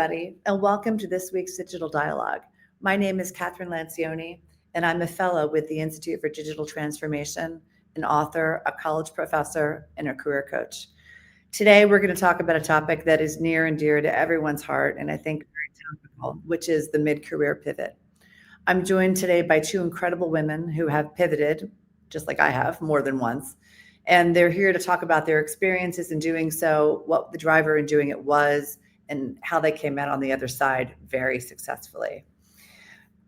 everybody, and welcome to this week's Digital Dialogue. My name is 𝗗𝗲𝗆 𝗠𝗂𝗃, and I'm a fellow with the Institute for Digital Transformation, an author, a college professor, and a career coach. Today, we're going to talk about a topic that is near and dear to everyone's heart, and I think very topical, which is the mid-career pivot. I'm joined today by two incredible women who have pivoted, just like I have, more than once. And they're here to talk about their experiences in doing so, what the driver in doing it was, and how they came out on the other side very successfully.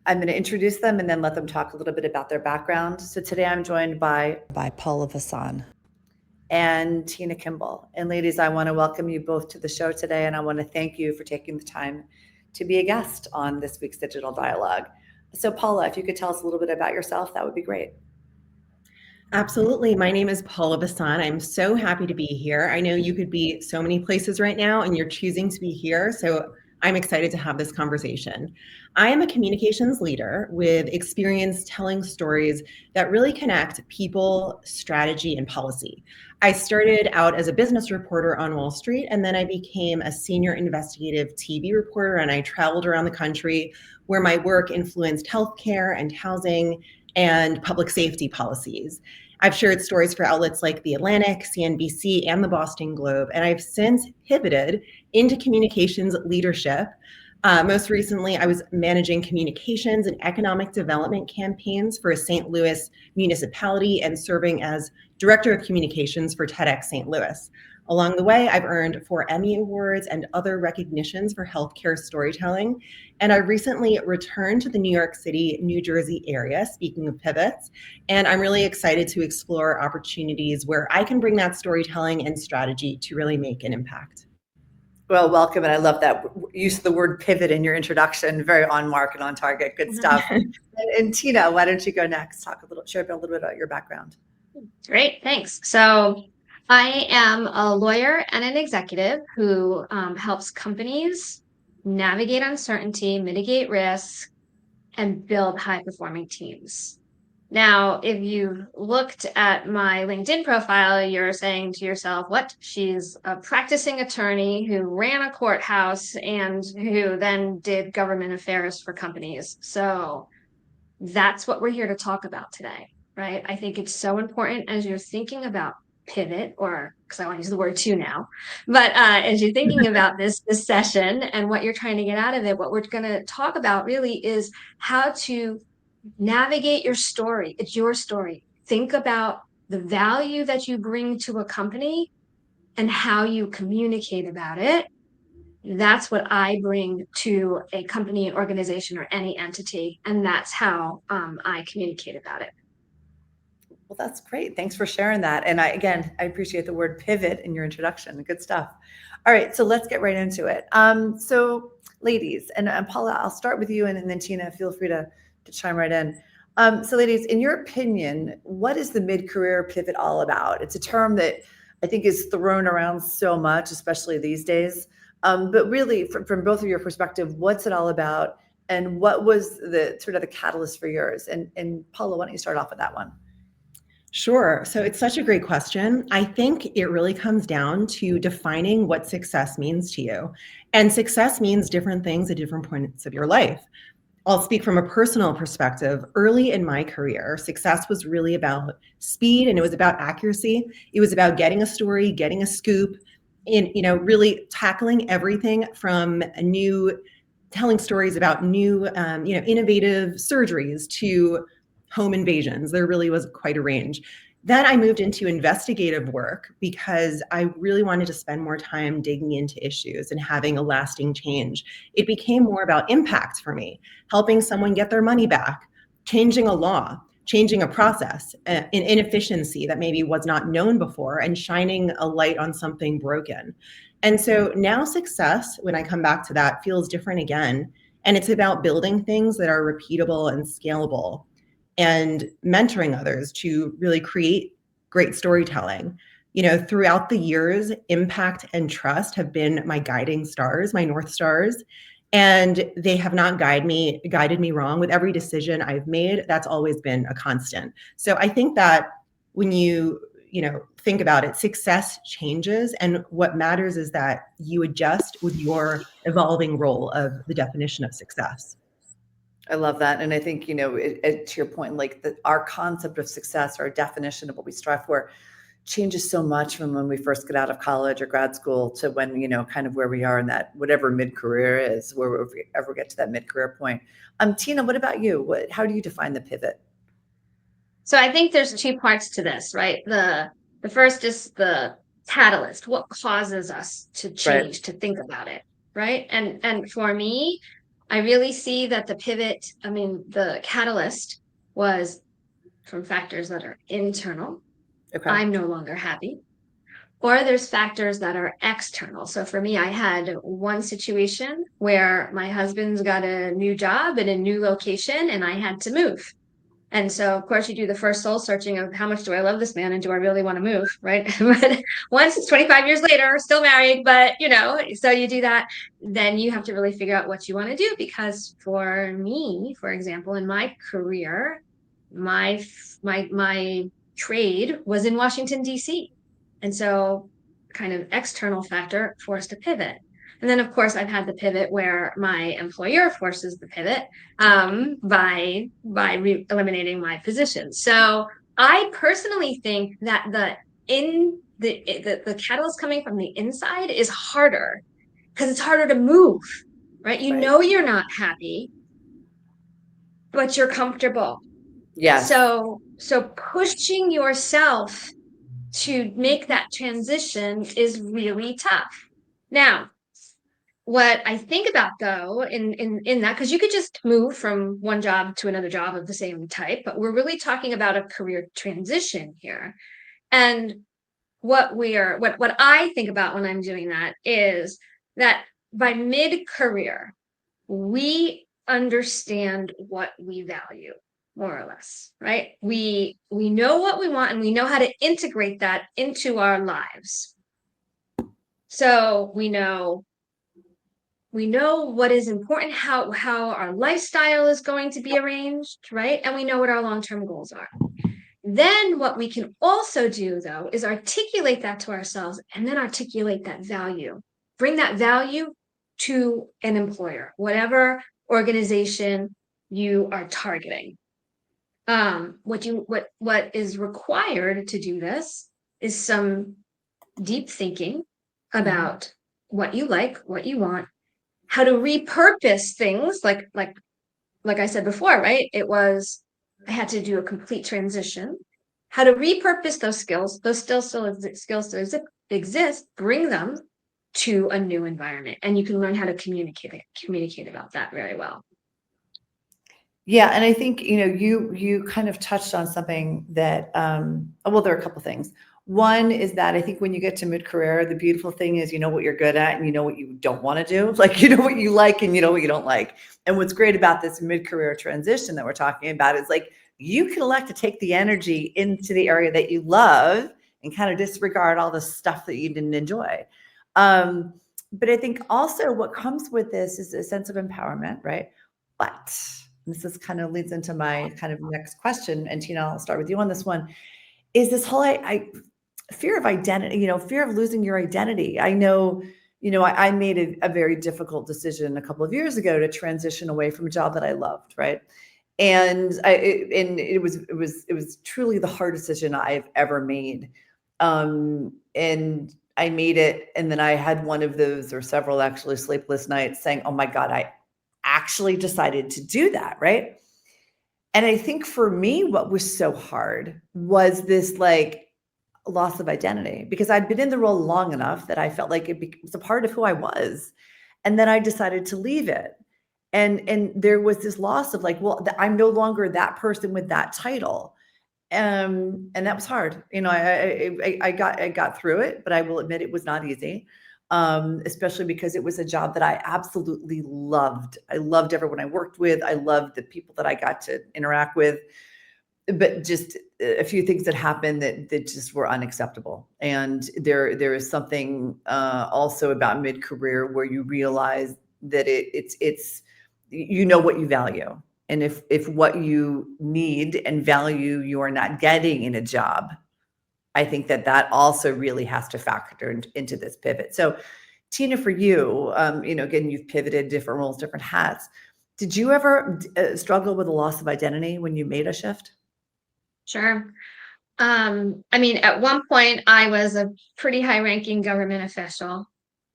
I'm going to introduce them and then let them talk a little bit about their background. So today I'm joined by 𝗞𝗲𝘆 𝗜𝘀𝗀𝗃 and Tina Kimball. And ladies, I want to welcome you both to the show today, and I want to thank you for taking the time to be a guest on this week's Digital Dialogue. So Paula, if you could tell us a little bit about yourself, that would be great. Absolutely. My name is 𝗞𝗲𝘆 𝗜𝘀𝗀𝗃. I'm so happy to be here. I know you could be so many places right now and you're choosing to be here. So I'm excited to have this conversation. I am a communications leader with experience telling stories that really connect people, strategy, and policy. I started out as a business reporter on Wall Street, and then I became a senior investigative TV reporter, and I traveled around the country where my work influenced healthcare and housing and public safety policies. I've shared stories for outlets like The Atlantic, CNBC, and the Boston Globe, and I've since pivoted into communications leadership. Most recently, I was managing communications and economic development campaigns for a St. Louis municipality and serving as director of communications for TEDx St. Louis. Along the way, I've earned 4 Emmy Awards and other recognitions for healthcare storytelling. And I recently returned to the New York City, New Jersey area, speaking of pivots. And I'm really excited to explore opportunities where I can bring that storytelling and strategy to really make an impact. Well, welcome. And I love that use of the word pivot in your introduction. Very on mark and on target. Good stuff. and Tina, why don't you go next? Share a little bit about your background. Great. Thanks. So I am a lawyer and an executive who helps companies navigate uncertainty, mitigate risk, and build high-performing teams. Now, if you looked at my LinkedIn profile, you're saying to yourself, what? She's a practicing attorney who ran a courthouse and who then did government affairs for companies. So that's what we're here to talk about today, right? I think it's so important as you're thinking about pivot, or because I want to use the word too now, but as you're thinking about this session and what you're trying to get out of it, what we're going to talk about really is how to navigate your story. It's your story. Think about the value that you bring to a company and how you communicate about it. That's what I bring to a company, organization, or any entity, and that's how I communicate about it. Well, that's great. Thanks for sharing that. And I appreciate the word pivot in your introduction. Good stuff. All right, so let's get right into it. So ladies, and Paula, I'll start with you, and then Tina, feel free to chime right in. So ladies, in your opinion, what is the mid-career pivot all about? It's a term that I think is thrown around so much, especially these days. But really, from both of your perspective, what's it all about? And what was the sort of the catalyst for yours? And Paula, why don't you start off with that one? Sure. So it's such a great question. I think it really comes down to defining what success means to you. And success means different things at different points of your life. I'll speak from a personal perspective. Early in my career, success was really about speed, and it was about accuracy. It was about getting a story, getting a scoop, and really tackling everything from telling stories about new, innovative surgeries to home invasions. There really was quite a range. Then I moved into investigative work because I really wanted to spend more time digging into issues and having a lasting change. It became more about impact for me, helping someone get their money back, changing a law, changing a process, an inefficiency that maybe was not known before, and shining a light on something broken. And so now success, when I come back to that, feels different again. And it's about building things that are repeatable and scalable, and mentoring others to really create great storytelling. Throughout the years, impact and trust have been my guiding stars, my North Stars, and they have not guided me wrong. With every decision I've made, that's always been a constant. So I think that when you think about it, success changes. And what matters is that you adjust with your evolving role of the definition of success. I love that. And I think, to your point, like our concept of success, our definition of what we strive for changes so much from when we first get out of college or grad school to when, kind of where we are in that, whatever mid-career is, where we ever get to that mid-career point. Tina, what about you? How do you define the pivot? So I think there's two parts to this, right? The first is the catalyst, what causes us to change, to think about it, right? And for me, I really see that the pivot, the catalyst was from factors that are internal. Okay. I'm no longer happy. Or there's factors that are external. So for me, I had one situation where my husband's got a new job in a new location and I had to move. And so, of course, you do the first soul searching of how much do I love this man and do I really want to move, right? But once it's 25 years later, still married, but so you do that, then you have to really figure out what you want to do. Because for me, for example, in my career, my trade was in Washington, D.C. And so kind of external factor forced a pivot. And then, of course, I've had the pivot where my employer forces the pivot by eliminating my position. So I personally think that the catalyst coming from the inside is harder because it's harder to move, right? You're not happy, but you're comfortable. Yes. So pushing yourself to make that transition is really tough. Now, what I think about though in that, because you could just move from one job to another job of the same type, but we're really talking about a career transition here. And what I think about when I'm doing that is that by mid-career, we understand what we value, more or less, right? We know what we want and we know how to integrate that into our lives. So we know what is important, how our lifestyle is going to be arranged, right? And we know what our long-term goals are. Then what we can also do, though, is articulate that to ourselves and then articulate that value. Bring that value to an employer, whatever organization you are targeting. What is required to do this is some deep thinking about what you like, what you want, how to repurpose things like I said before, right? I had to do a complete transition. How to repurpose those skills still exist, bring them to a new environment, and you can learn how to communicate about that very well. Yeah, and I think you kind of touched on something that well, there are a couple things. One is that I think when you get to mid-career, the beautiful thing is you know what you're good at and you know what you don't want to do. Like you know what you like and you know what you don't like. And what's great about this mid-career transition that we're talking about is like you can elect to take the energy into the area that you love and kind of disregard all the stuff that you didn't enjoy. But I think also what comes with this is a sense of empowerment, right? But this kind of leads into my kind of next question. And Tina, I'll start with you on this one. Is this whole fear of identity, fear of losing your identity. I know, I made a very difficult decision a couple of years ago to transition away from a job that I loved, right? And it was truly the hardest decision I've ever made. And I made it, and then I had one of those, or several actually, sleepless nights saying, oh my God, I actually decided to do that, right? And I think for me, what was so hard was this like loss of identity, because I'd been in the role long enough that I felt like it was a part of who I was. And then I decided to leave it. And there was this loss of like, well, I'm no longer that person with that title. And that was hard. I got through it, but I will admit it was not easy. Especially because it was a job that I absolutely loved. I loved everyone I worked with. I loved the people that I got to interact with, but just a few things that happened that just were unacceptable. And there is something also about mid-career where you realize that it's what you value. And if what you need and value you are not getting in a job, I think that also really has to factor into this pivot. So Tina, for you, again, you've pivoted different roles, different hats. Did you ever struggle with a loss of identity when you made a shift? Sure. I mean, at one point I was a pretty high-ranking government official,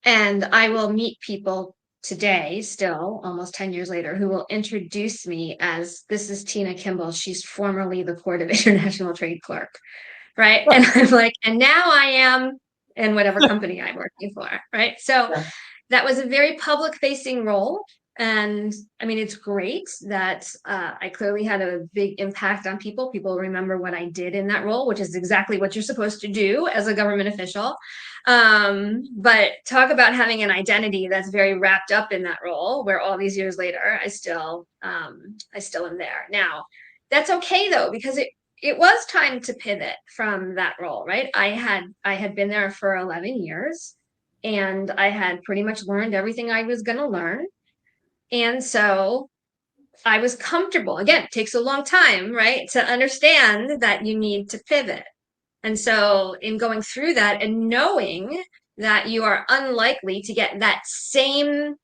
and I will meet people today, still almost 10 years later, who will introduce me as, this is Tina Kimball. She's formerly the Court of International Trade clerk, right? And I'm like, and now I am in whatever company I'm working for, right? So Yeah. that was a very public-facing role. And I mean, it's great that I clearly had a big impact on people. People remember what I did in that role, which is exactly what you're supposed to do as a government official. But talk about having an identity that's very wrapped up in that role, where all these years later, I still am there. Now, that's okay though, because it was time to pivot from that role, right? I had been there for 11 years, and I had pretty much learned everything I was going to learn. And so I was comfortable. Again, it takes a long time, right, to understand that you need to pivot. And so in going through that and knowing that you are unlikely to get that same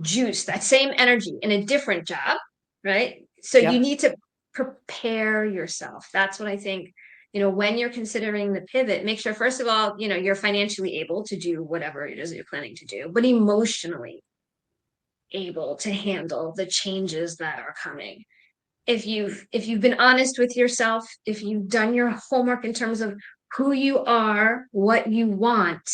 juice, that same energy in a different job, right? So you need to prepare yourself. That's what I think, when you're considering the pivot, make sure, first of all, you're financially able to do whatever it is that you're planning to do, but emotionally able to handle the changes that are coming. If you've been honest with yourself, if you've done your homework in terms of who you are, what you want,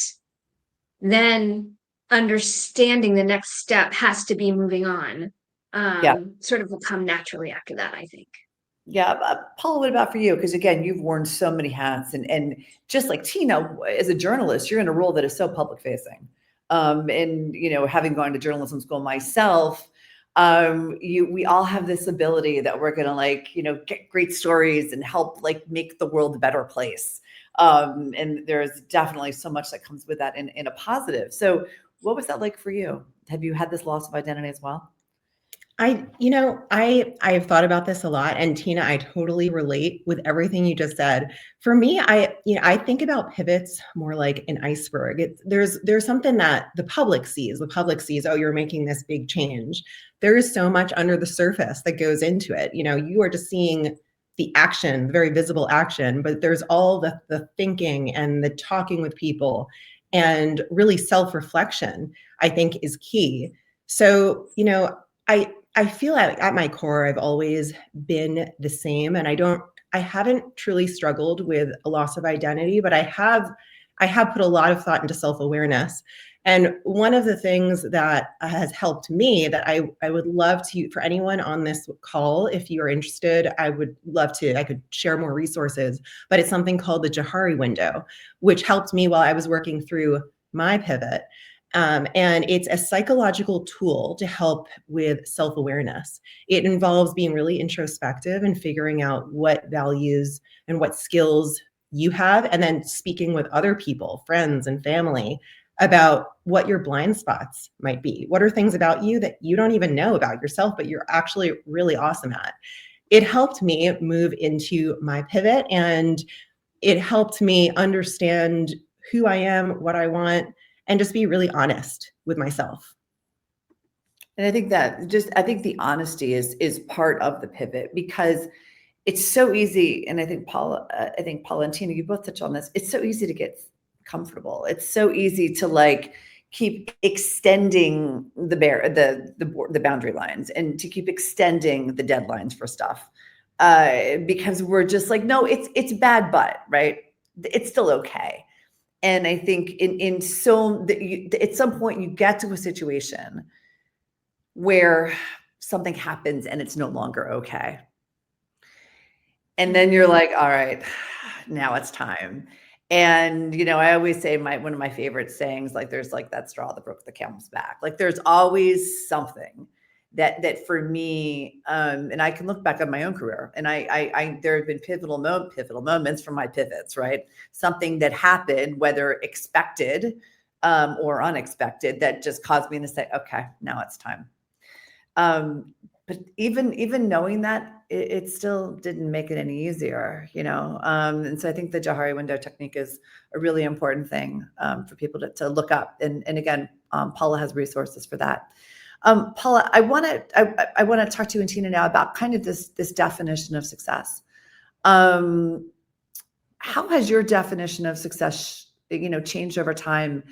then understanding the next step has to be moving on. Sort of will come naturally after that, I think. Yeah, Paula, what about for you? Because again, you've worn so many hats, and just like Tina, as a journalist, you're in a role that is so public facing. And having gone to journalism school myself, we all have this ability that we're gonna get great stories and help make the world a better place. And there's definitely so much that comes with that in a positive. So what was that like for you? Have you had this loss of identity as well? I've thought about this a lot, and Tina, I totally relate with everything you just said. For me, I think about pivots more like an iceberg. There's something that the public sees. The public sees, oh, you're making this big change. There is so much under the surface that goes into it. You are just seeing the action, the very visible action, but there's all the thinking and the talking with people, and really self-reflection, I think, is key. So, I feel at my core, I've always been the same, and I haven't truly struggled with a loss of identity, but I have put a lot of thought into self-awareness. And one of the things that has helped me, that I would love to, for anyone on this call, if you are interested, I could share more resources, but it's something called the Johari window, which helped me while I was working through my pivot. And it's a psychological tool to help with self-awareness. It involves being really introspective and figuring out what values and what skills you have, and then speaking with other people, friends and family, about what your blind spots might be. What are things about you that you don't even know about yourself, but you're actually really awesome at? It helped me move into my pivot, and it helped me understand who I am, what I want, and just be really honest with myself. And I think the honesty is part of the pivot, because it's so easy. And I think Paula and Tina, you both touch on this. It's so easy to get comfortable. It's so easy to keep extending the boundary lines, and to keep extending the deadlines for stuff, because we're just like, no, it's bad, but right, it's still okay. And I think at some point you get to a situation where something happens and it's no longer okay. And then you're like, all right, now it's time. And, I always say one of my favorite sayings, there's that straw that broke the camel's back. There's always something that for me, and I can look back on my own career, and there have been pivotal moments from my pivots, right? Something that happened, whether expected or unexpected, that just caused me to say, okay, now it's time. but even knowing that, it still didn't make it any easier, you know? And so I think the Johari window technique is a really important thing for people to look up. And again, Paula has resources for that. Paula, I want to talk to you and Tina now about kind of this definition of success. How has your definition of success, changed over time?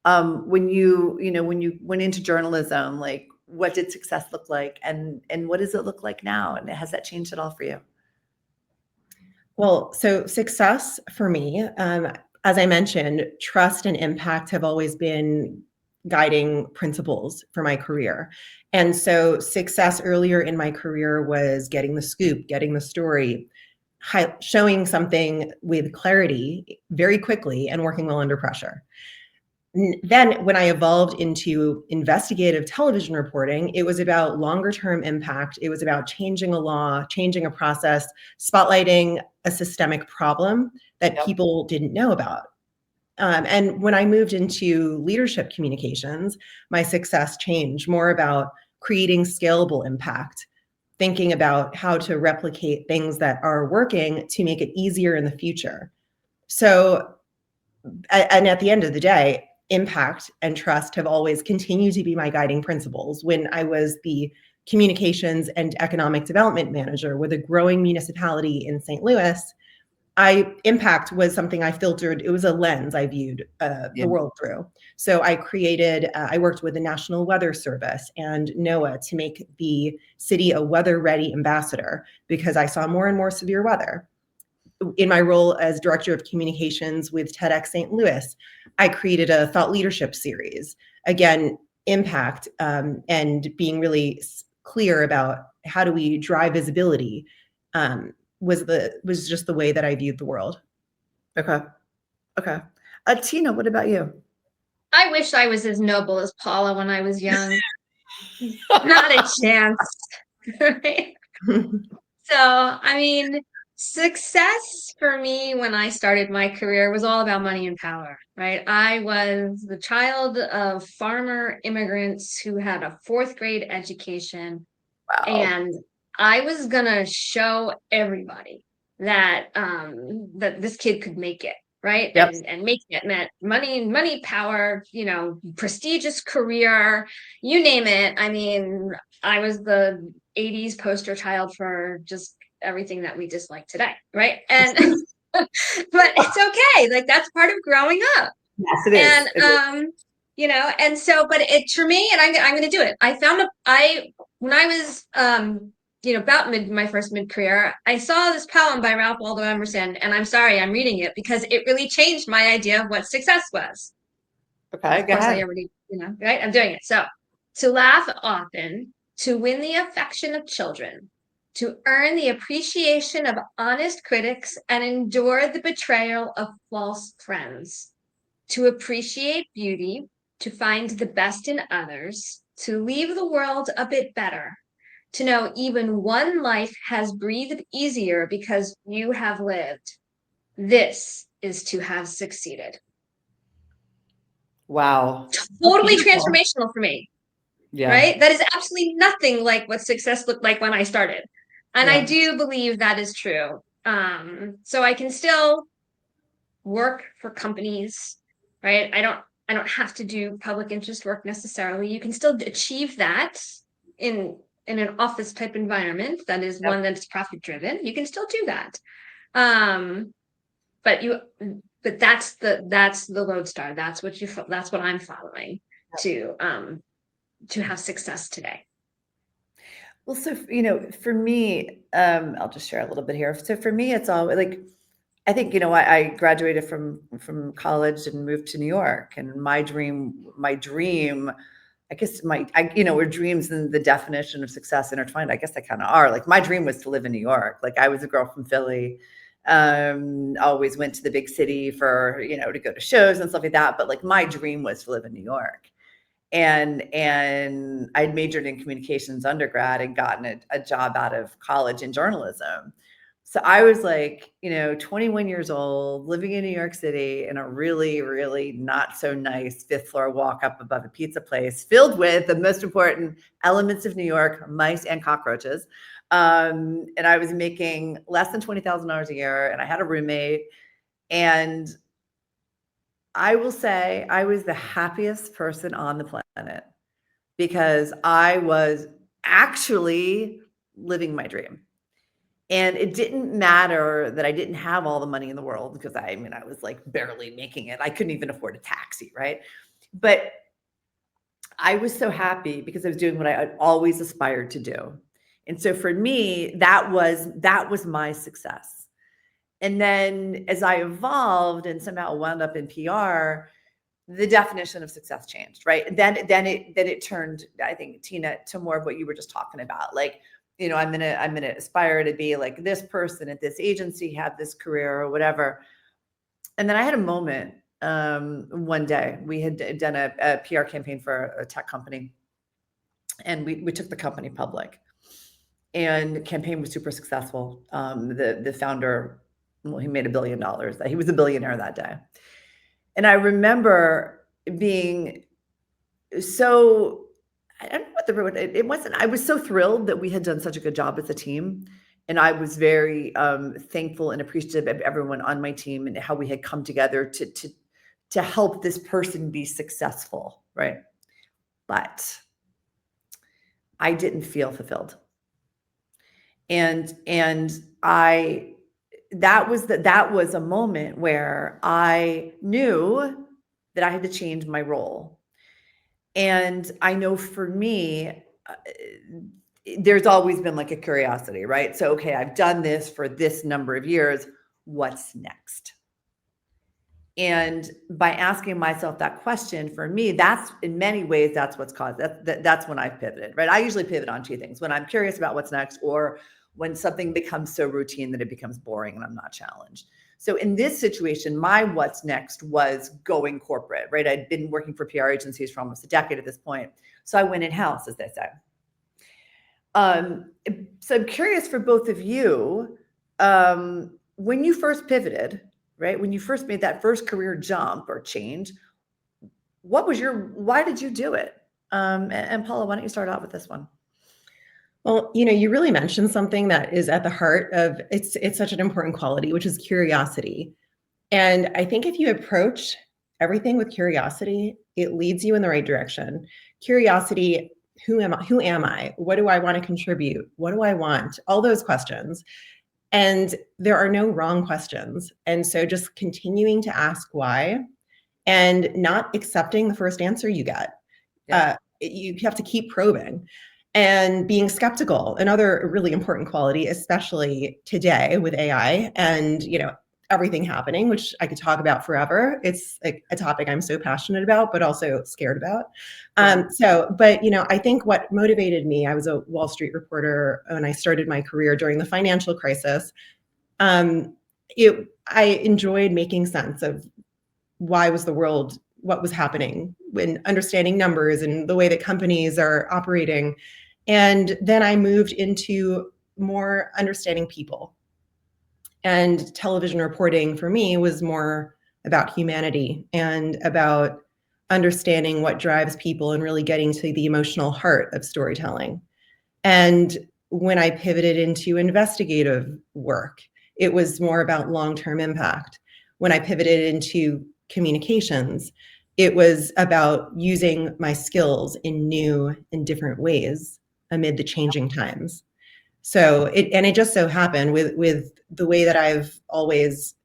When you went into journalism, like, what did success look like, and what does it look like now? And has that changed at all for you? Well, so success for me, as I mentioned, trust and impact have always been guiding principles for my career. And so success earlier in my career was getting the scoop, getting the story, showing something with clarity very quickly, and working well under pressure. Then when I evolved into investigative television reporting, it was about longer term impact. It was about changing a law, changing a process, spotlighting a systemic problem that Yep. people didn't know about. And when I moved into leadership communications, my success changed more about creating scalable impact, thinking about how to replicate things that are working to make it easier in the future. So, and at the end of the day, impact and trust have always continued to be my guiding principles. When I was the communications and economic development manager with a growing municipality in St. Louis, impact was something I filtered. It was a lens I viewed the world through. So I worked with the National Weather Service and NOAA to make the city a weather-ready ambassador, because I saw more and more severe weather. In my role as director of communications with TEDx St. Louis, I created a thought leadership series. Again, impact, and being really clear about how do we drive visibility, was just the way that I viewed the world. Okay. Tina, what about you? I wish I was as noble as Paula when I was young. Not a chance. Right? So, I mean, success for me when I started my career was all about money and power, right? I was the child of farmer immigrants who had a 4th grade education. Wow. And I was gonna show everybody that that this kid could make it, right? Yep. And making it meant money, power, prestigious career, you name it. I mean, I was the 80s poster child for just everything that we dislike today, right? And but it's okay. Like, that's part of growing up. Yes, it is. And and so, but it for me, and I'm going to do it. When I was about my first mid-career, I saw this poem by Ralph Waldo Emerson, and I'm sorry, I'm reading it because it really changed my idea of what success was. Okay, Of go course, ahead. I already, right? I'm doing it. So, to laugh often, to win the affection of children, to earn the appreciation of honest critics, and endure the betrayal of false friends, to appreciate beauty, to find the best in others, to leave the world a bit better, to know even one life has breathed easier because you have lived. This is to have succeeded. Wow. Totally transformational for me. Yeah. Right? That is absolutely nothing like what success looked like when I started. And I do believe that is true. So I can still work for companies, right? I don't have to do public interest work necessarily. You can still achieve that in an office type environment that is one that's profit driven. You can still do that. But that's the lodestar. That's what I'm following to have success today. Well, so, for me, I'll just share a little bit here. So for me, it's all like, I think, I graduated from college and moved to New York, and my dream, I guess were dreams and the definition of success intertwined. I guess they kind of are. Like, my dream was to live in New York. Like, I was a girl from Philly, always went to the big city for, to go to shows and stuff like that. But like, my dream was to live in New York. And I'd majored in communications undergrad and gotten a job out of college in journalism. So I was like, 21 years old, living in New York City in a really, really not so nice 5th floor walk up above a pizza place filled with the most important elements of New York, mice and cockroaches. And I was making less than $20,000 a year, and I had a roommate. And I will say I was the happiest person on the planet because I was actually living my dream. And it didn't matter that I didn't have all the money in the world, because I was like barely making it. I couldn't even afford a taxi, right? But I was so happy because I was doing what I had always aspired to do. And so for me, that was my success. And then as I evolved and somehow wound up in PR, the definition of success changed, right? Then it turned, I think, Tina, to more of what you were just talking about. Like, I'm gonna aspire to be like this person at this agency, have this career or whatever. And then I had a moment one day. We had done a PR campaign for a tech company, and we took the company public, and the campaign was super successful. The founder, well, he made $1 billion. He was a billionaire that day. And I remember being so, I don't know what the word, it wasn't, I was so thrilled that we had done such a good job as a team. And I was very thankful and appreciative of everyone on my team and how we had come together to help this person be successful, right? But I didn't feel fulfilled. And that was a moment where I knew that I had to change my role. And I know for me, there's always been like a curiosity, right? So, okay, I've done this for this number of years. What's next? And by asking myself that question, for me, that's in many ways, that's what's caused that's when I've pivoted, right? I usually pivot on 2 things: when I'm curious about what's next, or when something becomes so routine that it becomes boring and I'm not challenged. So in this situation, my what's next was going corporate, right? I'd been working for PR agencies for almost a decade at this point. So I went in-house, as they say. So I'm curious for both of you, when you first pivoted, right? When you first made that first career jump or change, why did you do it? And Paula, why don't you start out with this one? Well, you really mentioned something that is at the heart of it's such an important quality, which is curiosity. And I think if you approach everything with curiosity, it leads you in the right direction. Curiosity, who am I? What do I want to contribute? What do I want? All those questions. And there are no wrong questions. And so just continuing to ask why and not accepting the first answer you get. Yeah. You have to keep probing. And being skeptical, another really important quality, especially today with AI and everything happening, which I could talk about forever. It's like a topic I'm so passionate about, but also scared about. But I think what motivated me, I was a Wall Street reporter when I started my career during the financial crisis. I enjoyed making sense of why was the world, what was happening, when understanding numbers and the way that companies are operating. And then I moved into more understanding people. And television reporting for me was more about humanity and about understanding what drives people and really getting to the emotional heart of storytelling. And when I pivoted into investigative work, it was more about long-term impact. When I pivoted into communications, it was about using my skills in new and different ways amid the changing times. So it just so happened with the way that I've always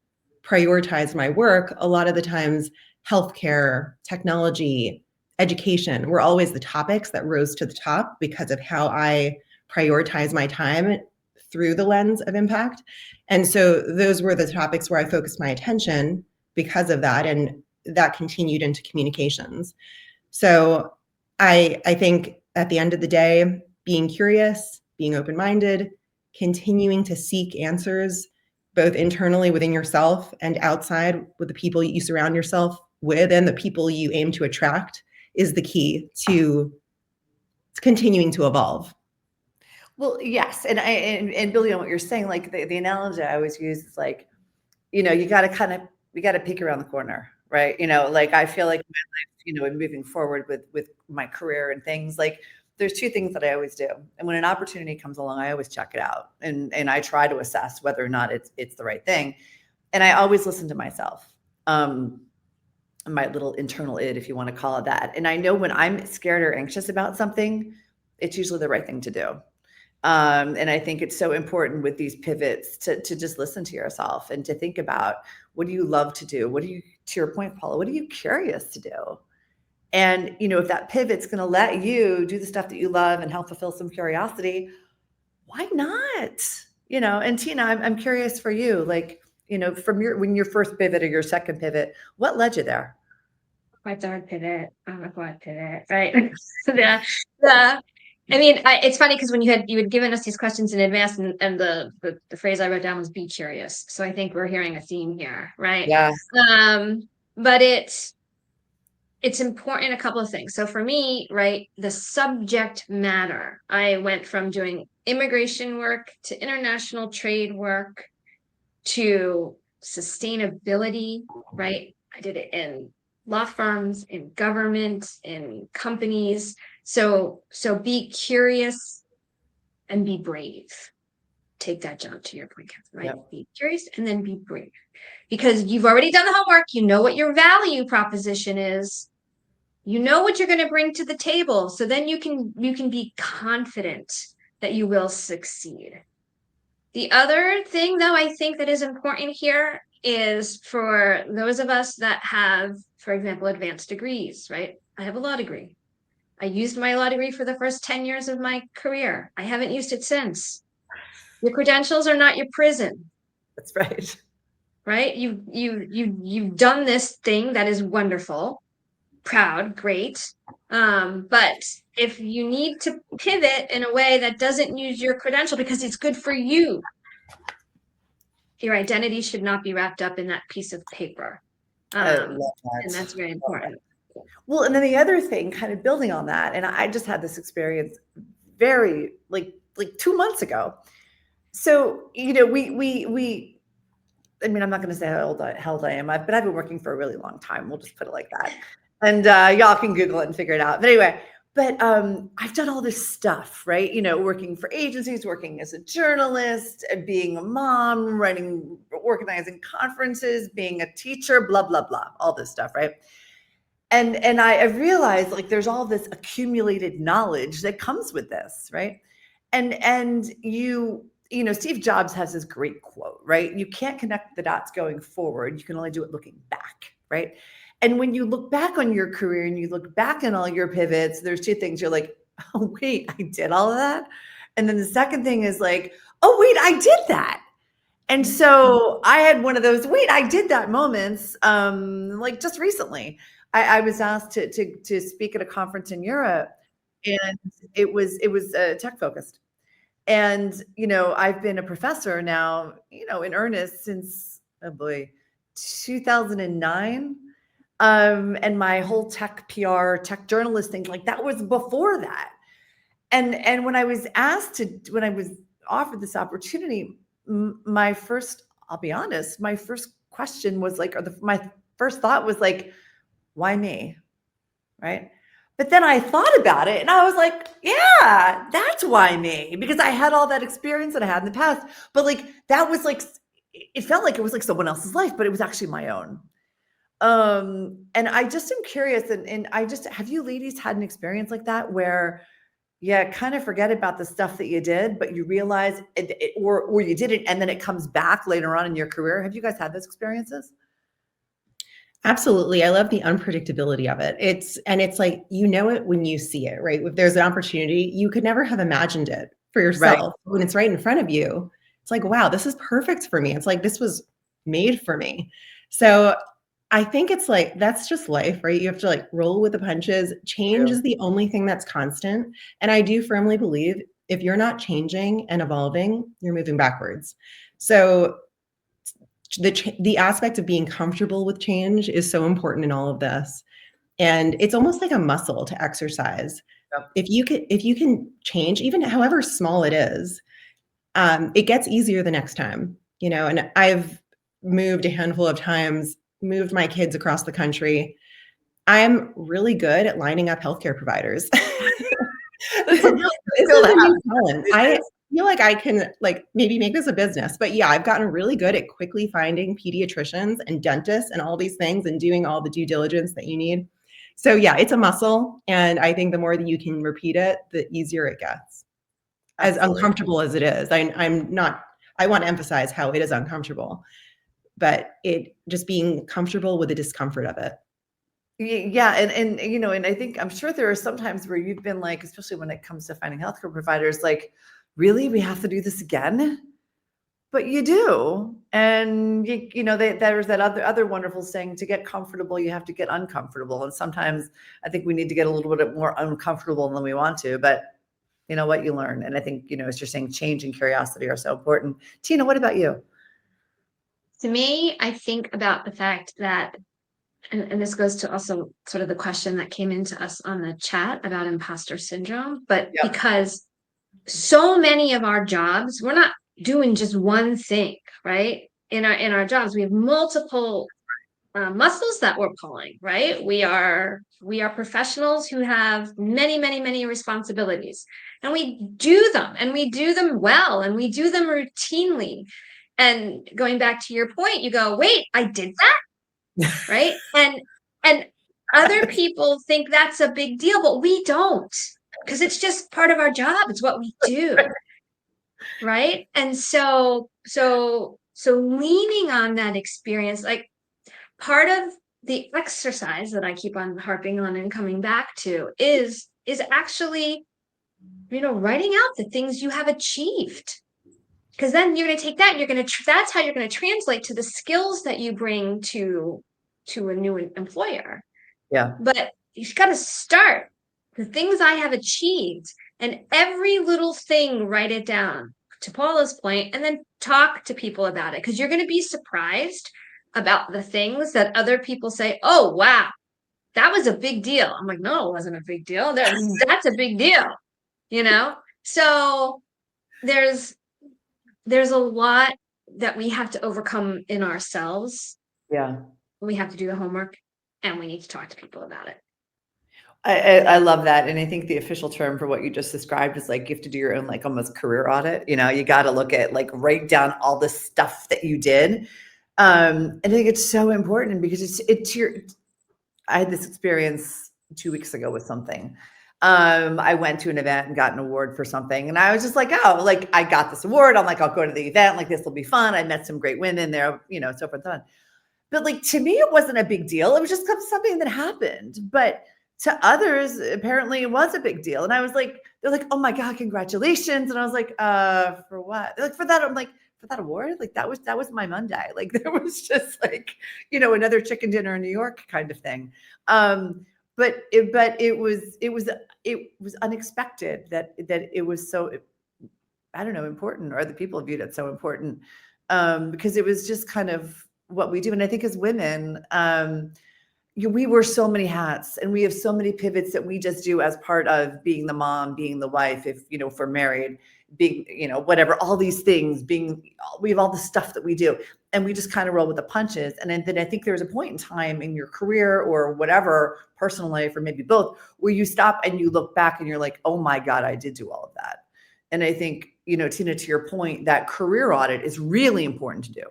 prioritized my work, a lot of the times healthcare, technology, education were always the topics that rose to the top because of how I prioritize my time through the lens of impact. And so those were the topics where I focused my attention because of that, and that continued into communications. So I think at the end of the day, being curious, being open-minded, continuing to seek answers, both internally within yourself and outside with the people you surround yourself with and the people you aim to attract, is the key to continuing to evolve. Well, yes. And building on what you're saying, like the analogy I always use is like, you know, you got to peek around the corner, right? You know, like I feel like my life, you know, and moving forward with my career and things, like there's two things that I always do. And when an opportunity comes along, I always check it out and I try to assess whether or not it's the right thing. And I always listen to myself. My little internal id, if you want to call it that. And I know when I'm scared or anxious about something, it's usually the right thing to do. And I think it's so important with these pivots to just listen to yourself and to think about, what do you love to do? What do you, to your point, Paula, what are you curious to do? And, you know, if that pivot's going to let you do the stuff that you love and help fulfill some curiosity, why not? You know, and Tina, I'm curious for you, like, you know, from when your first pivot or your second pivot, what led you there? My third pivot, my fourth pivot, right? the I mean, it's funny because when you had given us these questions in advance, and the phrase I wrote down was "be curious." So I think we're hearing a theme here, right? Yeah. But it's important, a couple of things. So for me, right, the subject matter. I went from doing immigration work to international trade work to sustainability, right? I did it in law firms, in government, in companies. So be curious and be brave. Take that jump to your point, Catherine, right? Yep. Be curious and then be brave. Because you've already done the homework, you know what your value proposition is. You know what you're going to bring to the table. So then you can be confident that you will succeed. The other thing, though, I think that is important here is for those of us that have, for example, advanced degrees, right? I have a law degree. I used my law degree for the first 10 years of my career. I haven't used it since. Your credentials are not your prison. That's right. Right? You've done this thing that is wonderful, proud, great. But if you need to pivot in a way that doesn't use your credential because it's good for you, your identity should not be wrapped up in that piece of paper. I love that. And that's very important. Well, and then the other thing, kind of building on that, and I just had this experience very like 2 months ago. So, you know, we I mean, I'm not going to say how old I am, but I've been working for a really long time. We'll just put it like that. And y'all can Google it and figure it out. But anyway, I've done all this stuff, right? You know, working for agencies, working as a journalist, being a mom, organizing conferences, being a teacher, blah, blah, blah, all this stuff, right? And I realized like there's all this accumulated knowledge that comes with this, right? And you know, Steve Jobs has this great quote, right? You can't connect the dots going forward. You can only do it looking back, right? And when you look back on your career and you look back on all your pivots, there's two things. You're like, oh, wait, I did all of that. And then the second thing is like, oh, wait, I did that. And so I had one of those, wait, I did that moments, like just recently. I was asked to speak at a conference in Europe, and it was tech focused. And, you know, I've been a professor now, you know, in earnest since, 2009. And my whole tech PR, tech journalist thing, like that was before that. And when I was offered this opportunity, my first, I'll be honest, my first question was like, my first thought was like, why me? Right. But then I thought about it and I was like, yeah, that's why me, because I had all that experience that I had in the past. But like, that was like, it felt like it was like someone else's life, but it was actually my own. And I just am curious. And have you ladies had an experience like that where you kind of forget about the stuff that you did, but you realize or you did it and then it comes back later on in your career? Have you guys had those experiences? Absolutely. I love the unpredictability of it. It's like, you know it when you see it, right? If there's an opportunity, you could never have imagined it for yourself. Right. When it's right in front of you, it's like, wow, this is perfect for me. It's like, this was made for me. So I think it's like, that's just life, right? You have to like roll with the punches. Change is the only thing that's constant. And I do firmly believe if you're not changing and evolving, you're moving backwards. So the aspect of being comfortable with change is so important in all of this. And it's almost like a muscle to exercise. If you can change, even however small it is, it gets easier the next time, and I've moved a handful of times, moved my kids across the country. I'm really good at lining up healthcare providers. This is really This cool is to a have. new talent. I feel like I can maybe make this a business, but yeah, I've gotten really good at quickly finding pediatricians and dentists and all these things and doing all the due diligence that you need. So yeah, it's a muscle. And I think the more that you can repeat it, the easier it gets. As Absolutely. uncomfortable as it is. I want to emphasize how it is uncomfortable, but it just being comfortable with the discomfort of it. Yeah, and I think I'm sure there are some times where you've been like, especially when it comes to finding healthcare providers, like, really, we have to do this again? But you do, and there's that other wonderful saying: to get comfortable, you have to get uncomfortable. And sometimes I think we need to get a little bit more uncomfortable than we want to, but you know what, you learn. And I think as you're saying, change and curiosity are so important. Tina, what about you? To me, I think about the fact that, and this goes to also sort of the question that came into us on the chat about imposter syndrome, but Yep. because so many of our jobs, we're not doing just one thing, right? In our jobs, we have multiple muscles that we're pulling, right? We are professionals who have many, many, many responsibilities, and we do them, and we do them well, and we do them routinely. And going back to your point, you go, wait, I did that, right? And other people think that's a big deal, but we don't, because it's just part of our job. It's what we do, right? And so leaning on that experience, like, part of the exercise that I keep on harping on and coming back to is actually, writing out the things you have achieved. Because then you're going to take that and that's how you're going to translate to the skills that you bring to a new employer. Yeah. But you've got to start the things I have achieved, and every little thing, write it down, to Paula's point, and then talk to people about it, because you're going to be surprised about the things that other people say, oh, wow, that was a big deal. I'm like, no, it wasn't a big deal. That's a big deal, So there's a lot that we have to overcome in ourselves. Yeah. We have to do the homework, and we need to talk to people about it. I love that. And I think the official term for what you just described is like, you have to do your own, like, almost career audit. You got to look at, like, write down all the stuff that you did. And I think it's so important because I had this experience 2 weeks ago with something. I went to an event and got an award for something. And I was just like, oh, like, I got this award. I'm like, I'll go to the event. Like, this will be fun. I met some great women there, so forth and so on. But, like, to me, it wasn't a big deal. It was just something that happened. But to others, apparently it was a big deal. And I was like, they're like, oh my God, congratulations. And I was like, for what? They're like, for that. I'm like, for that award? Like, that was my Monday. Like, there was just like, another chicken dinner in New York kind of thing. But it was unexpected that it was so, I don't know, important, or the people viewed it so important, because it was just kind of what we do. And I think as women, we wear so many hats, and we have so many pivots that we just do as part of being the mom, being the wife, if we're married, being, whatever, all these things, we have all the stuff that we do, and we just kind of roll with the punches. And then I think there's a point in time in your career or whatever, personal life, or maybe both, where you stop and you look back and you're like, oh my God, I did do all of that. And I think, Tina, to your point, that career audit is really important to do,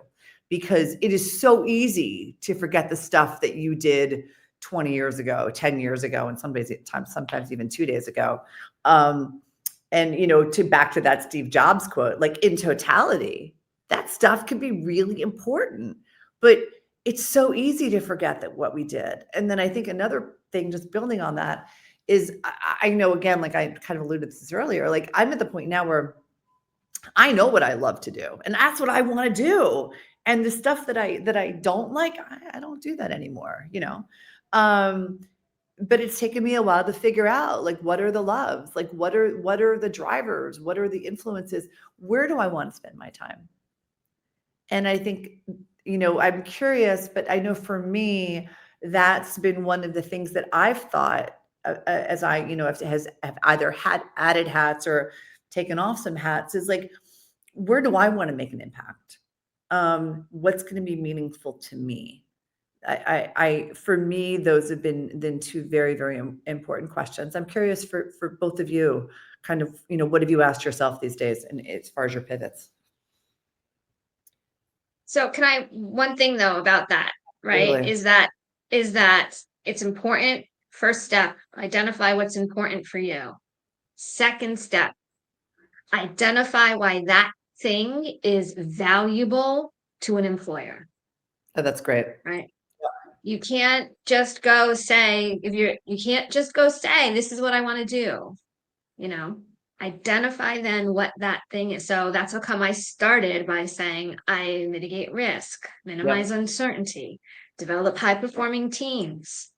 because it is so easy to forget the stuff that you did 20 years ago, 10 years ago, and sometimes even 2 days ago. And, to back to that Steve Jobs quote, like, in totality, that stuff can be really important, but it's so easy to forget that what we did. And then I think another thing, just building on that, is I know, again, like I kind of alluded to this earlier, like, I'm at the point now where I know what I love to do, and that's what I want to do. And the stuff that I don't like, I don't do that anymore, but it's taken me a while to figure out, like, what are the loves? Like, what are the drivers? What are the influences? Where do I want to spend my time? And I think, I'm curious, but I know for me, that's been one of the things that I've thought as I, have either had added hats or taken off some hats, is like, where do I want to make an impact? What's going to be meaningful to me? For me, those have been two very, very important questions. I'm curious for both of you, kind of, what have you asked yourself these days, and as far as your pivots? So one thing though about that, right, Totally. is that it's important. First step, identify what's important for you. Second step, identify why that thing is valuable to an employer. Oh, that's great. Right. You can't just go say, you can't just go say, this is what I want to do, identify then what that thing is. So that's how come I started by saying I mitigate risk, minimize uncertainty, develop high-performing teams.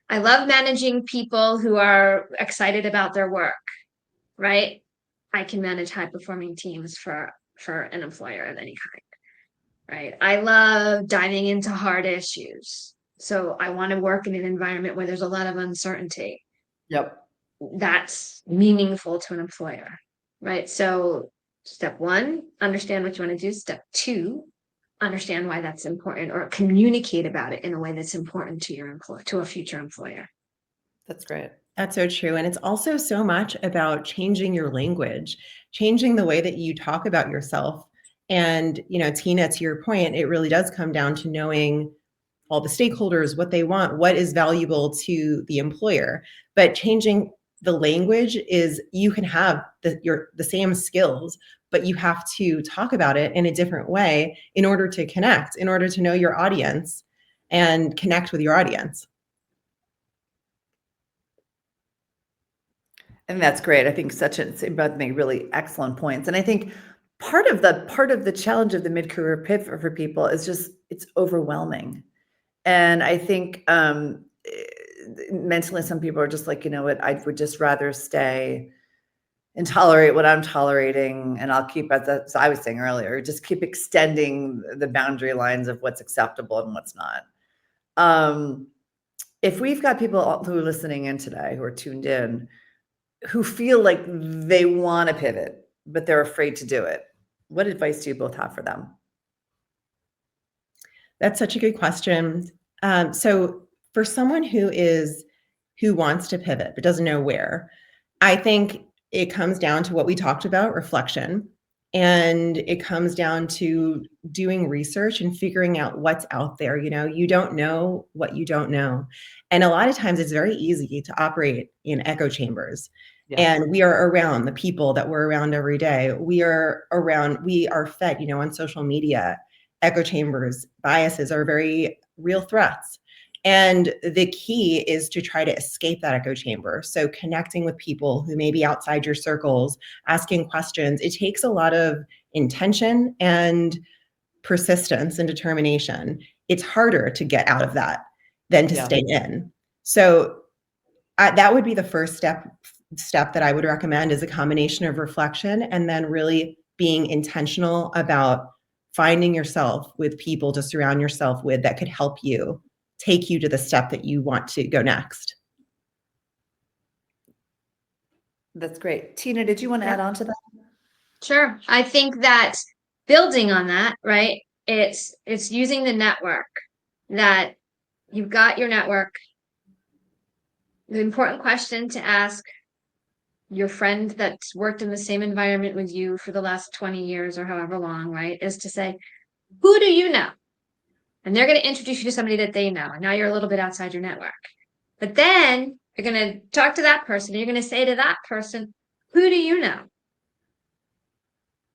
I love managing people who are excited about their work, right? I can manage high-performing teams for an employer of any kind, right? I love diving into hard issues. So I want to work in an environment where there's a lot of uncertainty. Yep. That's meaningful to an employer, right? So step one, understand what you want to do. Step two, understand why that's important, or communicate about it in a way that's important to your employer, to a future employer. That's great. That's so true. And it's also so much about changing your language, changing the way that you talk about yourself. And, Tina, to your point, it really does come down to knowing all the stakeholders, what they want, what is valuable to the employer. But changing the language is, you can have the same skills, but you have to talk about it in a different way in order to connect, in order to know your audience and connect with your audience. And that's great. I think both make really excellent points. And I think part of the challenge of the mid-career pivot for people is just, it's overwhelming. And I think mentally, some people are just like, you know what, I would just rather stay and tolerate what I'm tolerating, and I'll keep, as I was saying earlier, just keep extending the boundary lines of what's acceptable and what's not. If we've got people who are listening in today, who are tuned in, who feel like they want to pivot, but they're afraid to do it, what advice do you both have for them? That's such a good question. So for someone who wants to pivot but doesn't know where, I think it comes down to what we talked about, reflection, and it comes down to doing research and figuring out what's out there. You don't know what you don't know. And a lot of times it's very easy to operate in echo chambers. Yeah. And we are around the people that we're around every day. We are fed, on social media. Echo chambers, biases are very real threats. And the key is to try to escape that echo chamber. So connecting with people who may be outside your circles, asking questions. It takes a lot of intention and persistence and determination. It's harder to get out of that than to stay in. So that would be the first step that I would recommend, is a combination of reflection and then really being intentional about finding yourself with people to surround yourself with that could help you take you to the step that you want to go next. That's great. Tina, did you want to add on to that? Sure. I think that building on that, right, it's using the network, that you've got your network. The important question to ask your friend that's worked in the same environment with you for the last 20 years or however long, right, is to say, who do you know? And they're going to introduce you to somebody that they know. And now you're a little bit outside your network. But then you're going to talk to that person. And you're going to say to that person, who do you know?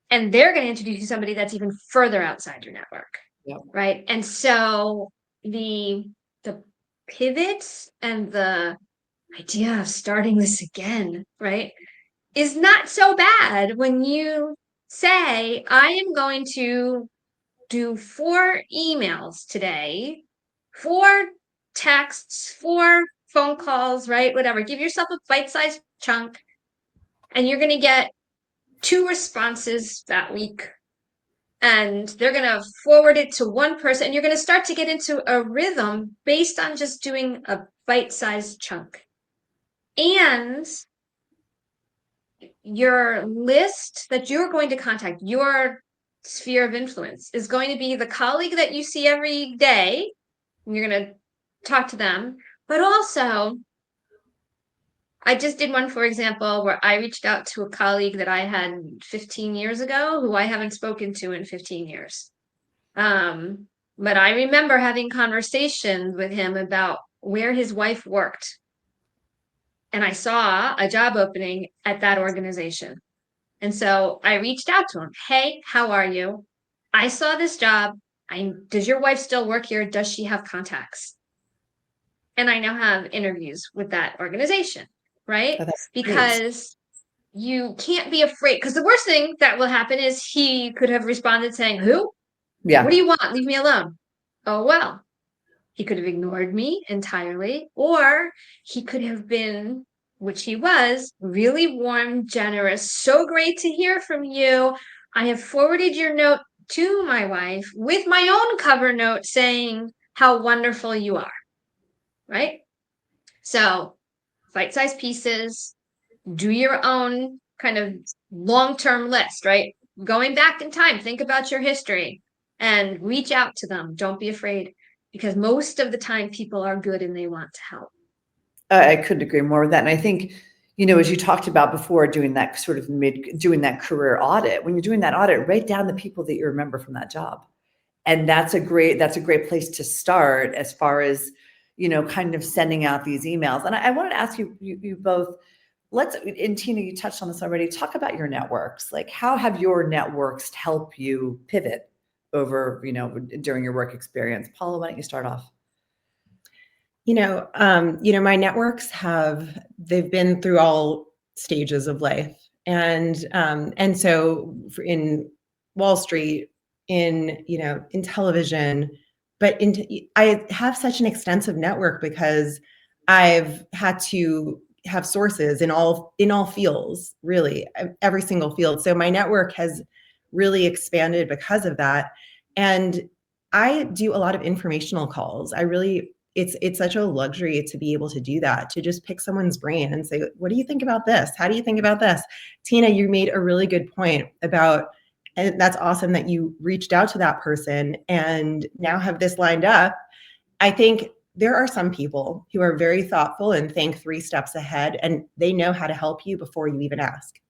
And they're going to introduce you to somebody that's even further outside your network. Yep. Right. And so the pivots and the idea of starting this again, right, is not so bad when you say, I am going to do 4 emails today, 4 texts, 4 phone calls, right? Whatever. Give yourself a bite-sized chunk, and you're going to get 2 responses that week. And they're going to forward it to one person, and you're going to start to get into a rhythm based on just doing a bite-sized chunk. And your list that you're going to contact, your sphere of influence, is going to be the colleague that you see every day, and you're going to talk to them. But also, I just did one, for example, where I reached out to a colleague that I had 15 years ago who I haven't spoken to in 15 years. But I remember having conversations with him about where his wife worked. And I saw a job opening at that organization. And so I reached out to him. Hey, how are you? I saw this job. Does your wife still work here? Does she have contacts? And I now have interviews with that organization, right? Oh, that's great. Because you can't be afraid. Because the worst thing that will happen is he could have responded saying, who? Yeah. What do you want? Leave me alone. Oh, well. He could have ignored me entirely, or he could have been, which he was, really warm, generous. So great to hear from you. I have forwarded your note to my wife with my own cover note saying how wonderful you are, right? So bite-sized pieces, do your own kind of long-term list, right? Going back in time, think about your history and reach out to them. Don't be afraid, because most of the time people are good and they want to help. I couldn't agree more with that. And I think, as you talked about before, doing that sort of doing that career audit, when you're doing that audit, write down the people that you remember from that job. And that's a great place to start as far as, kind of sending out these emails. And I wanted to ask you both, and Tina, you touched on this already, talk about your networks. Like, how have your networks helped you pivot over, during your work experience? Paula, why don't you start off? My networks they've been through all stages of life. And so in Wall Street, in television, but I have such an extensive network because I've had to have sources in all fields, really, every single field. So my network has really expanded because of that. And I do a lot of informational calls. It's such a luxury to be able to do that, to just pick someone's brain and say, what do you think about this? How do you think about this? Tina, you made a really good point about, and that's awesome that you reached out to that person and now have this lined up. I think there are some people who are very thoughtful and think 3 steps ahead, and they know how to help you before you even ask.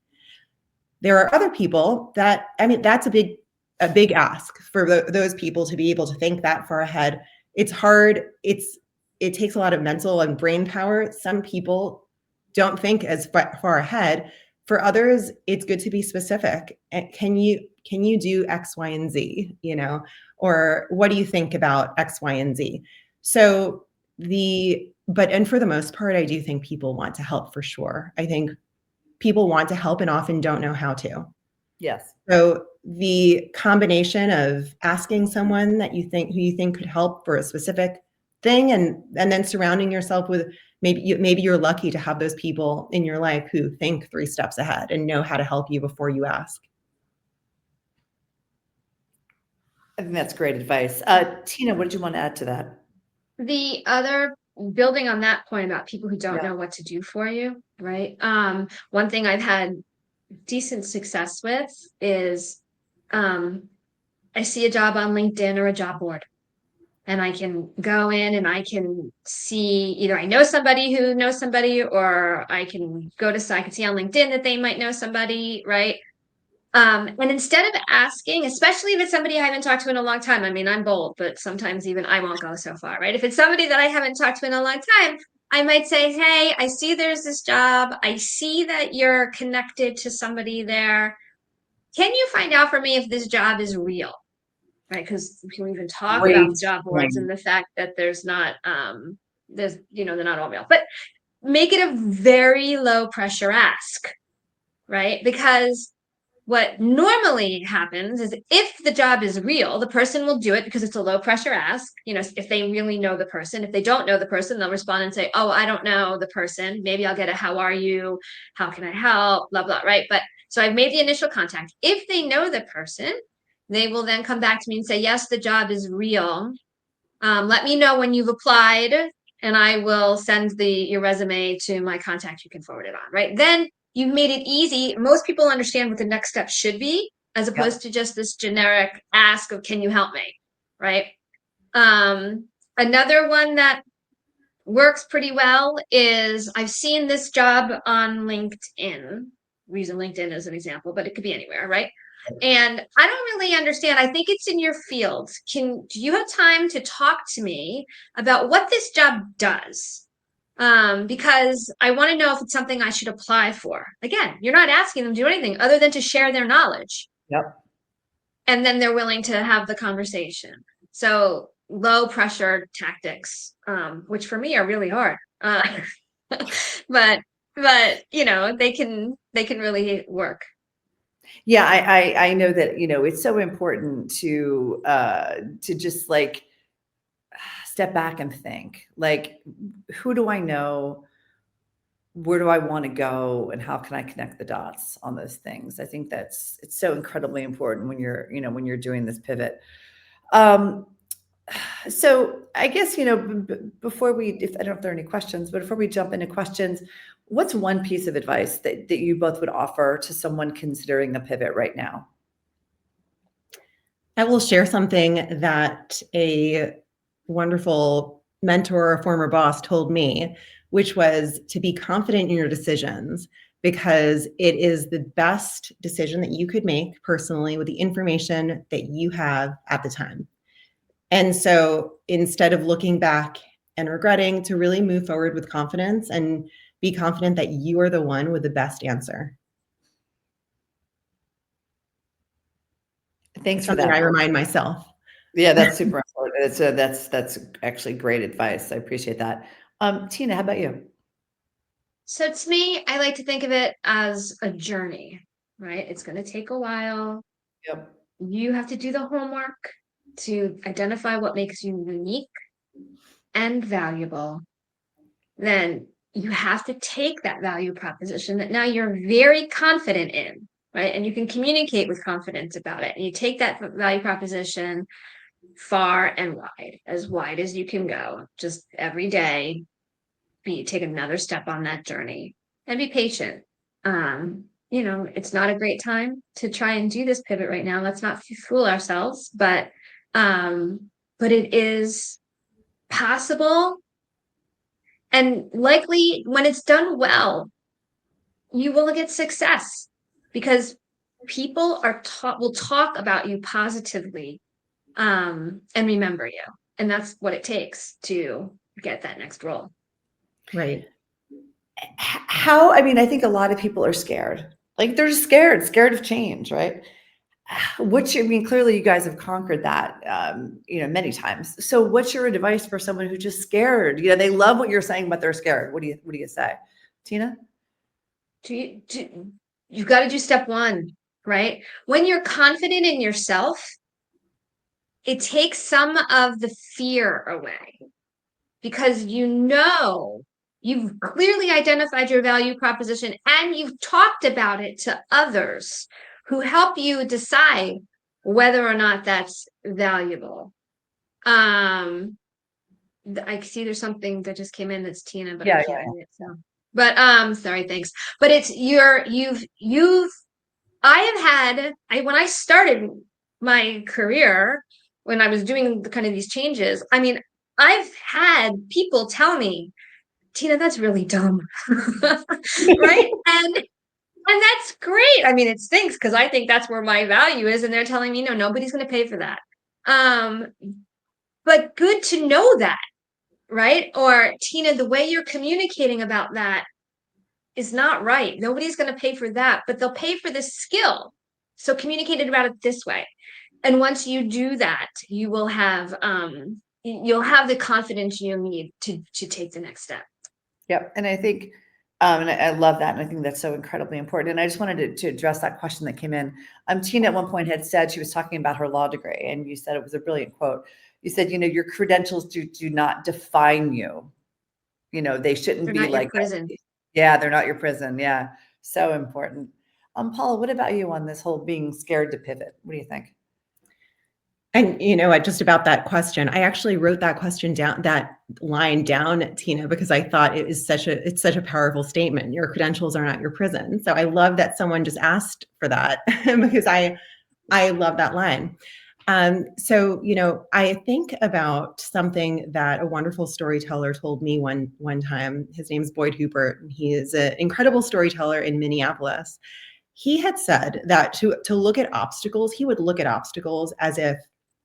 There are other people that's a big ask for those people to be able to think that far ahead. It's hard. It takes a lot of mental and brain power. Some people don't think as far ahead. For others, it's good to be specific. Can you do X, Y, and Z, or what do you think about X, Y, and Z? So and for the most part, I do think people want to help for sure. I think people want to help and often don't know how to. Yes. So the combination of asking someone who you think could help for a specific thing, and then surrounding yourself with maybe you're lucky to have those people in your life who think 3 steps ahead and know how to help you before you ask. I think that's great advice. Tina, what did you want to add to that? The other, building on that point about people who don't know what to do for you, right? One thing I've had decent success with is I see a job on LinkedIn or a job board, and I can go in and I can see either I know somebody who knows somebody, or I can I can see on LinkedIn that they might know somebody, right? And instead of asking, especially if it's somebody I haven't talked to in a long time, I mean, I'm bold, but sometimes even I won't go so far, right? If it's somebody that I haven't talked to in a long time, I might say, hey, I see there's this job. I see that you're connected to somebody there. Can you find out for me if this job is real? Right? Because people even talk about job boards and the fact that there's not, they're not all real. But make it a very low pressure ask, right? Because what normally happens is if the job is real, the person will do it because it's a low pressure ask. If they really know the person. If they don't know the person, they'll respond and say, oh, I don't know the person. Maybe I'll get a, how are you? How can I help? Blah, blah, right? But so I've made the initial contact. If they know the person, they will then come back to me and say, yes, the job is real. Let me know when you've applied and I will send your resume to my contact. You can forward it on, right? Then you've made it easy. Most people understand what the next step should be, as opposed to just this generic ask of, can you help me? Right. Another one that works pretty well is, I've seen this job on LinkedIn. We use LinkedIn as an example, but it could be anywhere, right? And I don't really understand. I think it's in your field. Do you have time to talk to me about what this job does? Because I want to know if it's something I should apply for. Again, you're not asking them to do anything other than to share their knowledge. Yep. And then they're willing to have the conversation. So low pressure tactics, which for me are really hard. But you know, they can really work. Yeah, I know that, you know, it's so important to just like step back and think, like, who do I know? Where do I want to go, and how can I connect the dots on those things? I think it's so incredibly important when you're, you know, when you're doing this pivot. So I guess, you know, before we, if I don't know if there are any questions, but before we jump into questions, what's one piece of advice that you both would offer to someone considering a pivot right now? I will share something that a wonderful mentor or former boss told me, which was to be confident in your decisions, because it is the best decision that you could make personally with the information that you have at the time. And so instead of looking back and regretting, to really move forward with confidence and be confident that you are the one with the best answer. Thanks for Something that. I remind myself. Yeah, that's super important. That's actually great advice. I appreciate that. Tina, how about you? So to me, I like to think of it as a journey, right? It's going to take a while. Yep. You have to do the homework to identify what makes you unique and valuable. Then you have to take that value proposition that now you're very confident in, right? And you can communicate with confidence about it. And you take that value proposition far and wide as you can go, just every day. Take another step on that journey and be patient. You know, it's not a great time to try and do this pivot right now. Let's not fool ourselves, but it is possible. And likely when it's done well, you will get success, because people will talk about you positively, and remember you. And that's what it takes to get that next role. Right. How, I mean, I think a lot of people are scared. Like, they're just scared of change, right? Which, I mean, clearly you guys have conquered that, you know, many times. So what's your advice for someone who's just scared? You know, they love what you're saying, but they're scared. What do you say? Tina? You've got to do step one, right? When you're confident in yourself, it takes some of the fear away, because you know you've clearly identified your value proposition and you've talked about it to others who help you decide whether or not that's valuable. I see there's something that just came in that's Tina, but I can't read it. So, but sorry, thanks. But it's when I started my career, when I was doing kind of these changes, I mean, I've had people tell me, Tina, that's really dumb. Right? And that's great. I mean, it stinks because I think that's where my value is. And they're telling me, no, nobody's going to pay for that. But good to know that, right? Or, Tina, the way you're communicating about that is not right. Nobody's going to pay for that, but they'll pay for this skill. So communicate about it this way. And once you do that, you will have you'll have the confidence you need to take the next step. Yep. And I think, and I love that. And I think that's so incredibly important. And I just wanted to address that question that came in. Tina at one point had said, she was talking about her law degree, and you said, it was a brilliant quote. You said, you know, your credentials do not define you. You know, they shouldn't They're be not like your prison. Yeah, they're not your prison. Yeah. So important. Paula, what about you on this whole being scared to pivot? What do you think? And you know what, just about that question, I actually wrote that question down, that line down, Tina, because I thought it's such a powerful statement. Your credentials are not your prison. So I love that someone just asked for that because I love that line. So, you know, I think about something that a wonderful storyteller told me one time. His name's Boyd Hubert. He is an incredible storyteller in Minneapolis. He had said that to look at obstacles, he would look at obstacles as if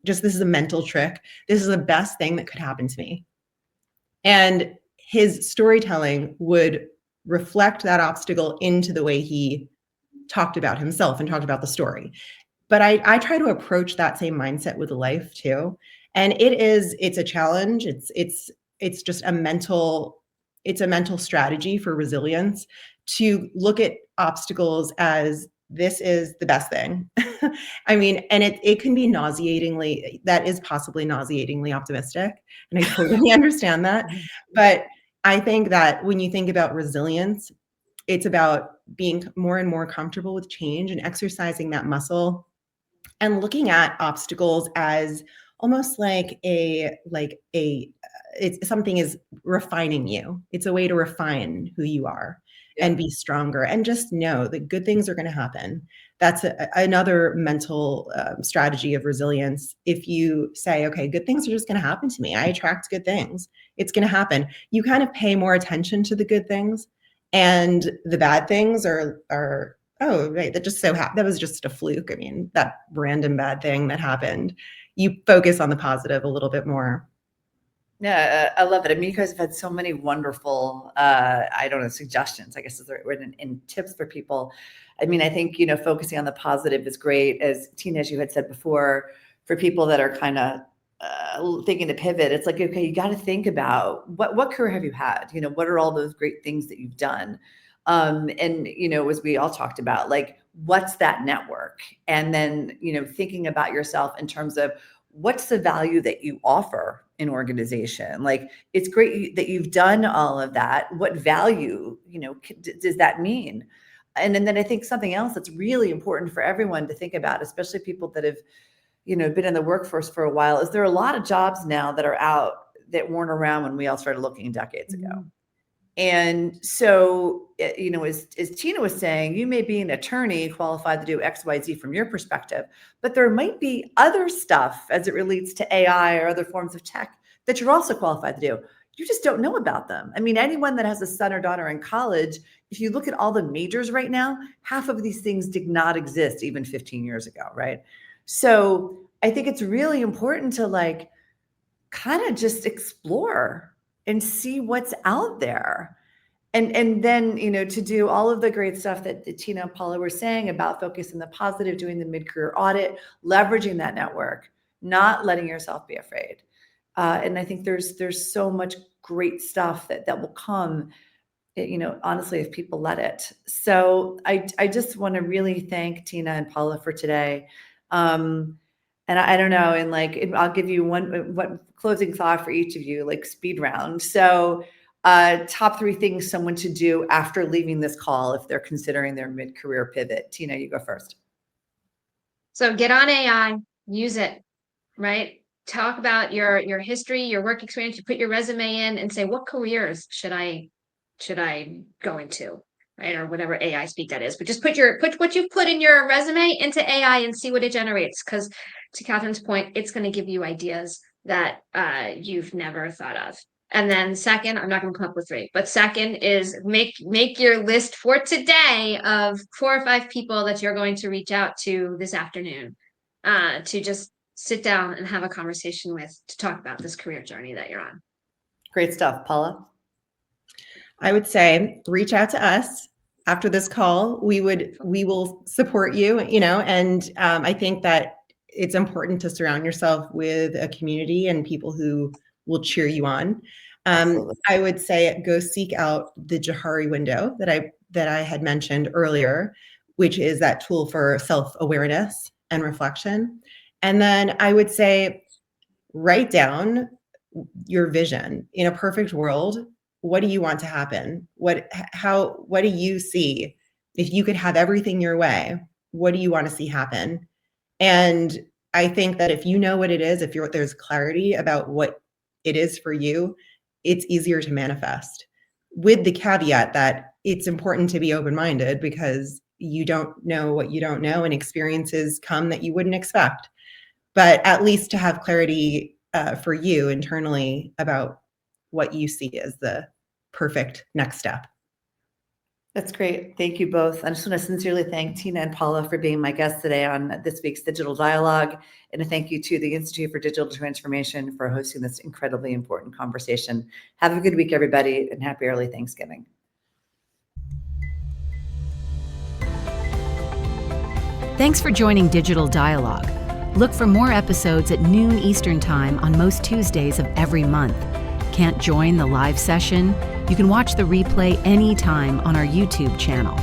just, this is a mental trick. This is the best thing that could happen to me. And his storytelling would reflect that obstacle into the way he talked about himself and talked about the story. But I try to approach that same mindset with life too. And it's a challenge. It's just a mental strategy for resilience to look at obstacles as, this is the best thing. I mean, and it can be that is possibly nauseatingly optimistic. And I totally understand that. But I think that when you think about resilience, it's about being more and more comfortable with change and exercising that muscle and looking at obstacles as almost like it's something is refining you. It's a way to refine who you are and be stronger, and just know that good things are going to happen. That's another mental strategy of resilience. If you say, okay, good things are just going to happen to me. I attract good things. It's going to happen. You kind of pay more attention to the good things, and the bad things are oh, right, that was just a fluke. I mean, that random bad thing that happened. You focus on the positive a little bit more. Yeah, I love it. I mean, you guys have had so many wonderful, I don't know, suggestions, I guess is the right word, and tips for people. I mean, I think, you know, focusing on the positive is great. As Tina, as you had said before, for people that are kind of thinking to pivot, it's like, okay, you got to think about what career have you had? You know, what are all those great things that you've done? And, you know, as we all talked about, like, what's that network? And then, you know, thinking about yourself in terms of what's the value that you offer an organization. Like, it's great that you've done all of that. What value, you know, does that mean? And then I think something else that's really important for everyone to think about, especially people that have, you know, been in the workforce for a while, is there are a lot of jobs now that are out that weren't around when we all started looking decades ago. And so, you know, as Tina was saying, you may be an attorney qualified to do X, Y, Z from your perspective, but there might be other stuff as it relates to AI or other forms of tech that you're also qualified to do. You just don't know about them. I mean, anyone that has a son or daughter in college, if you look at all the majors right now, half of these things did not exist even 15 years ago, right? So I think it's really important to, like, kind of just explore and see what's out there. And then, you know, to do all of the great stuff that Tina and Paula were saying about focusing the positive, doing the mid-career audit, leveraging that network, not letting yourself be afraid. And I think there's so much great stuff that will come, you know, honestly, if people let it. So I just want to really thank Tina and Paula for today. And I don't know, and like, I'll give you one closing thought for each of you, like speed round. So top 3 things someone should do after leaving this call if they're considering their mid-career pivot. Tina, you go first. So get on AI, use it, right? Talk about your history, your work experience. You put your resume in and say, what careers should I go into, right? Or whatever AI speak that is. But just put what you've put in your resume into AI and see what it generates. Because to Catherine's point, it's going to give you ideas that you've never thought of. And then second, I'm not going to come up with 3, but second is make your list for today of 4 or 5 people that you're going to reach out to this afternoon to just sit down and have a conversation with, to talk about this career journey that you're on. Great stuff. Paula? I would say reach out to us after this call. We will support you, you know, and I think that it's important to surround yourself with a community and people who will cheer you on. I would say go seek out the Johari window that I had mentioned earlier, which is that tool for self-awareness and reflection. And then I would say write down your vision. In a perfect world, what do you want to happen? What do you see? If you could have everything your way, what do you want to see happen? And I think that if you know what it is, if there's clarity about what it is for you, it's easier to manifest, with the caveat that it's important to be open-minded, because you don't know what you don't know, and experiences come that you wouldn't expect. But at least to have clarity for you internally about what you see as the perfect next step. That's great. Thank you both. I just want to sincerely thank Tina and Paula for being my guests today on this week's Digital Dialogue. And a thank you to the Institute for Digital Transformation for hosting this incredibly important conversation. Have a good week, everybody, and happy early Thanksgiving. Thanks for joining Digital Dialogue. Look for more episodes at noon Eastern Time on most Tuesdays of every month. Can't join the live session? You can watch the replay anytime on our YouTube channel.